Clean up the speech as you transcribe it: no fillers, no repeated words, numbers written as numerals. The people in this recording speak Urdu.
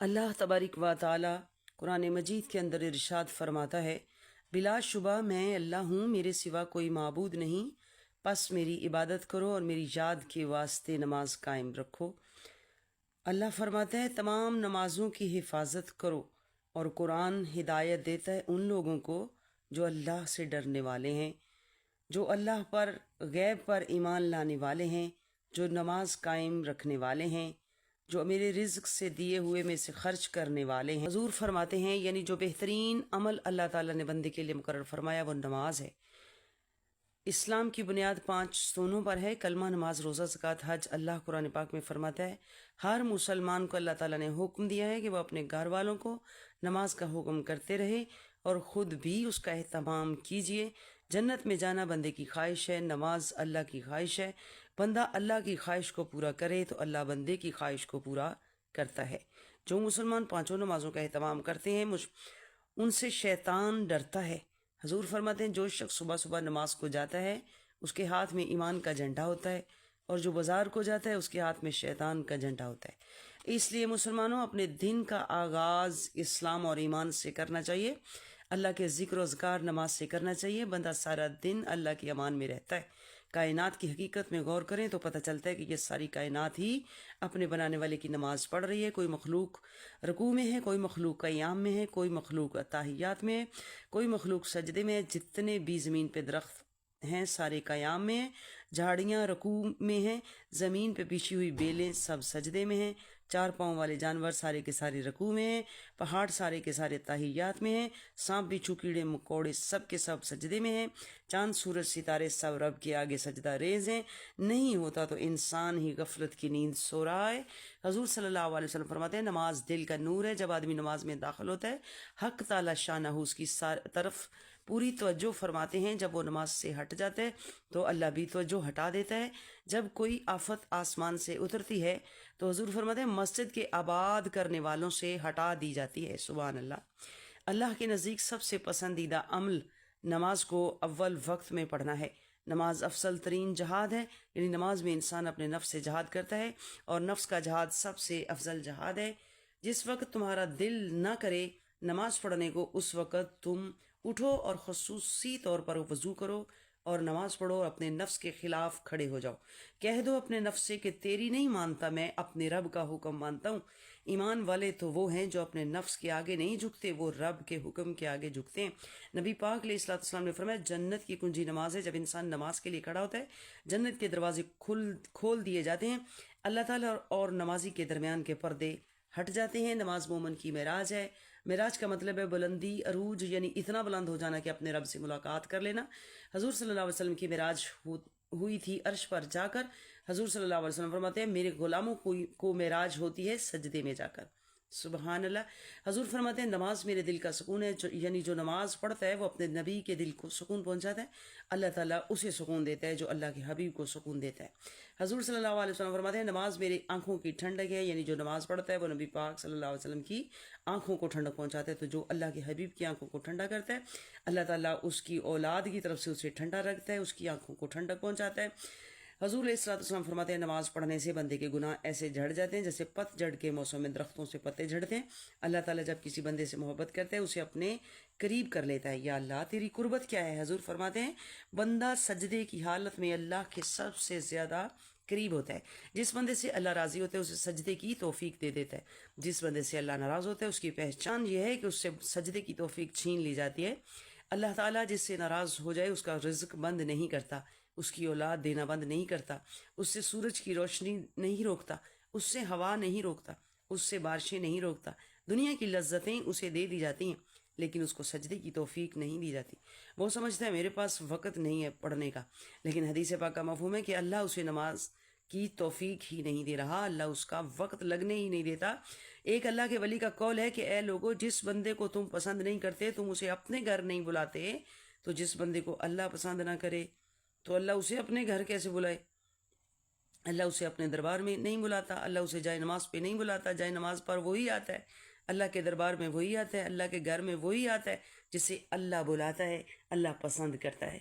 اللہ تبارک و تعالی قرآن مجید کے اندر ارشاد فرماتا ہے، بلا شبہ میں اللہ ہوں، میرے سوا کوئی معبود نہیں، پس میری عبادت کرو اور میری یاد کے واسطے نماز قائم رکھو۔ اللہ فرماتا ہے تمام نمازوں کی حفاظت کرو، اور قرآن ہدایت دیتا ہے ان لوگوں کو جو اللہ سے ڈرنے والے ہیں، جو اللہ پر غیب پر ایمان لانے والے ہیں، جو نماز قائم رکھنے والے ہیں، جو میرے رزق سے دیے ہوئے میں سے خرچ کرنے والے ہیں۔ حضور فرماتے ہیں یعنی جو بہترین عمل اللہ تعالیٰ نے بندے کے لیے مقرر فرمایا وہ نماز ہے۔ اسلام کی بنیاد 5 ستونوں پر ہے، کلمہ، نماز، روزہ، زکوٰۃ، حج۔ اللہ قرآن پاک میں فرماتا ہے ہر مسلمان کو اللہ تعالیٰ نے حکم دیا ہے کہ وہ اپنے گھر والوں کو نماز کا حکم کرتے رہے اور خود بھی اس کا اہتمام کیجیے۔ جنت میں جانا بندے کی خواہش ہے، نماز اللہ کی خواہش ہے۔ بندہ اللہ کی خواہش کو پورا کرے تو اللہ بندے کی خواہش کو پورا کرتا ہے۔ جو مسلمان 5 نمازوں کا اہتمام کرتے ہیں ان سے شیطان ڈرتا ہے۔ حضور فرماتے ہیں جو شخص صبح صبح نماز کو جاتا ہے اس کے ہاتھ میں ایمان کا جھنڈا ہوتا ہے، اور جو بازار کو جاتا ہے اس کے ہاتھ میں شیطان کا جھنڈا ہوتا ہے۔ اس لیے مسلمانوں اپنے دن کا آغاز اسلام اور ایمان سے کرنا چاہیے، اللہ کے ذکر و اذکار نماز سے کرنا چاہیے۔ بندہ سارا دن اللہ کی امان میں رہتا ہے۔ کائنات کی حقیقت میں غور کریں تو پتہ چلتا ہے کہ یہ ساری کائنات ہی اپنے بنانے والے کی نماز پڑھ رہی ہے۔ کوئی مخلوق رکوع میں ہے، کوئی مخلوق قیام میں ہے، کوئی مخلوق تحیات میں ہے، کوئی مخلوق سجدے میں ہے۔ جتنے بھی زمین پہ درخت ہیں سارے قیام میں ہیں، جھاڑیاں رکوع میں ہیں، زمین پہ بچھی ہوئی بیلیں سب سجدے میں ہیں، 4 پاؤں والے جانور سارے کے سارے رکوع میں ہیں، پہاڑ سارے کے سارے تحیات میں ہیں، سانپ بچھو کیڑے مکوڑے سب کے سب سجدے میں ہیں، چاند سورج ستارے سب رب کے آگے سجدہ ریز ہیں۔ نہیں ہوتا تو انسان ہی غفلت کی نیند سو رہا ہے۔ حضور صلی اللہ علیہ وسلم فرماتے ہیں نماز دل کا نور ہے۔ جب آدمی نماز میں داخل ہوتا ہے حق تعالی شانہ اس کی طرف پوری توجہ فرماتے ہیں، جب وہ نماز سے ہٹ جاتا ہے تو اللہ بھی توجہ ہٹا دیتا ہے۔ جب کوئی آفت آسمان سے اترتی ہے تو حضور فرماتے ہیں مسجد کے آباد کرنے والوں سے ہٹا دی جاتی ہے۔ سبحان اللہ۔ اللہ کے نزدیک سب سے پسندیدہ عمل نماز کو اول وقت میں پڑھنا ہے۔ نماز افضل ترین جہاد ہے، یعنی نماز میں انسان اپنے نفس سے جہاد کرتا ہے، اور نفس کا جہاد سب سے افضل جہاد ہے۔ جس وقت تمہارا دل نہ کرے نماز پڑھنے کو اس وقت تم اٹھو اور خصوصی طور پر وضو کرو اور نماز پڑھو اور اپنے نفس کے خلاف کھڑے ہو جاؤ۔ کہہ دو اپنے نفس سے کہ تیری نہیں مانتا، میں اپنے رب کا حکم مانتا ہوں۔ ایمان والے تو وہ ہیں جو اپنے نفس کے آگے نہیں جھکتے، وہ رب کے حکم کے آگے جھکتے ہیں۔ نبی پاک علیہ الصلوۃ والسلام نے فرمایا جنت کی کنجی نماز ہے۔ جب انسان نماز کے لیے کھڑا ہوتا ہے جنت کے دروازے کھول دیے جاتے ہیں، اللہ تعالیٰ اور نمازی کے درمیان کے پردے ہٹ جاتے ہیں۔ نماز مومن کی معراج ہے۔ معراج کا مطلب ہے بلندی، عروج، یعنی اتنا بلند ہو جانا کہ اپنے رب سے ملاقات کر لینا۔ حضور صلی اللہ علیہ وسلم کی معراج ہوئی تھی عرش پر جا کر۔ حضور صلی اللہ علیہ وسلم فرماتے ہیں میرے غلاموں کو معراج ہوتی ہے سجدے میں جا کر۔ سبحان اللہ۔ حضور فرماتے ہیں نماز میرے دل کا سکون ہے، یعنی جو نماز پڑھتا ہے وہ اپنے نبی کے دل کو سکون پہنچاتا ہے، اللہ تعالیٰ اسے سکون دیتا ہے جو اللہ کے حبیب کو سکون دیتا ہے۔ حضور صلی اللہ علیہ وسلم فرماتے ہیں نماز میری آنکھوں کی ٹھنڈک ہے، یعنی جو نماز پڑھتا ہے وہ نبی پاک صلی اللہ علیہ وسلم کی آنکھوں کو ٹھنڈک پہنچاتا ہے۔ تو جو اللہ کے حبیب کی آنکھوں کو ٹھنڈا کرتا ہے اللہ تعالیٰ اس کی اولاد کی طرف سے اسے ٹھنڈا رکھتا ہے، اس کی آنکھوں کو ٹھنڈک پہنچاتا ہے۔ حضور علیہ الصلوۃ والسلام فرماتے ہیں نماز پڑھنے سے بندے کے گناہ ایسے جھڑ جاتے ہیں جیسے پت جھڑ کے موسم میں درختوں سے پتے جھڑتے ہیں۔ اللہ تعالیٰ جب کسی بندے سے محبت کرتا ہے اسے اپنے قریب کر لیتا ہے۔ یا اللہ تیری قربت کیا ہے؟ حضور فرماتے ہیں بندہ سجدے کی حالت میں اللہ کے سب سے زیادہ قریب ہوتا ہے۔ جس بندے سے اللہ راضی ہوتا ہے اسے سجدے کی توفیق دے دیتا ہے، جس بندے سے اللہ ناراض ہوتا ہے اس کی پہچان یہ ہے کہ اس سے سجدے کی توفیق چھین لی جاتی ہے۔ اللہ تعالیٰ جس سے ناراض ہو جائے اس کا رزق بند نہیں کرتا، اس کی اولاد دینا بند نہیں کرتا، اس سے سورج کی روشنی نہیں روکتا، اس سے ہوا نہیں روکتا، اس سے بارشیں نہیں روکتا۔ دنیا کی لذتیں اسے دے دی جاتی ہیں لیکن اس کو سجدے کی توفیق نہیں دی جاتی۔ وہ سمجھتا ہے میرے پاس وقت نہیں ہے پڑھنے کا، لیکن حدیث پاک کا مفہوم ہے کہ اللہ اسے نماز کی توفیق ہی نہیں دے رہا، اللہ اس کا وقت لگنے ہی نہیں دیتا۔ ایک اللہ کے ولی کا قول ہے کہ اے لوگو جس بندے کو تم پسند نہیں کرتے تم اسے اپنے گھر نہیں بلاتے، تو جس بندے کو اللہ پسند نہ کرے تو اللہ اسے اپنے گھر کیسے بلائے؟ اللہ اسے اپنے دربار میں نہیں بلاتا، اللہ اسے جائے نماز پہ نہیں بلاتا، جائے نماز پر وہی آتا ہے، اللہ کے دربار میں وہی آتا ہے، اللہ کے گھر میں وہی آتا ہے جسے اللہ بلاتا ہے، اللہ پسند کرتا ہے۔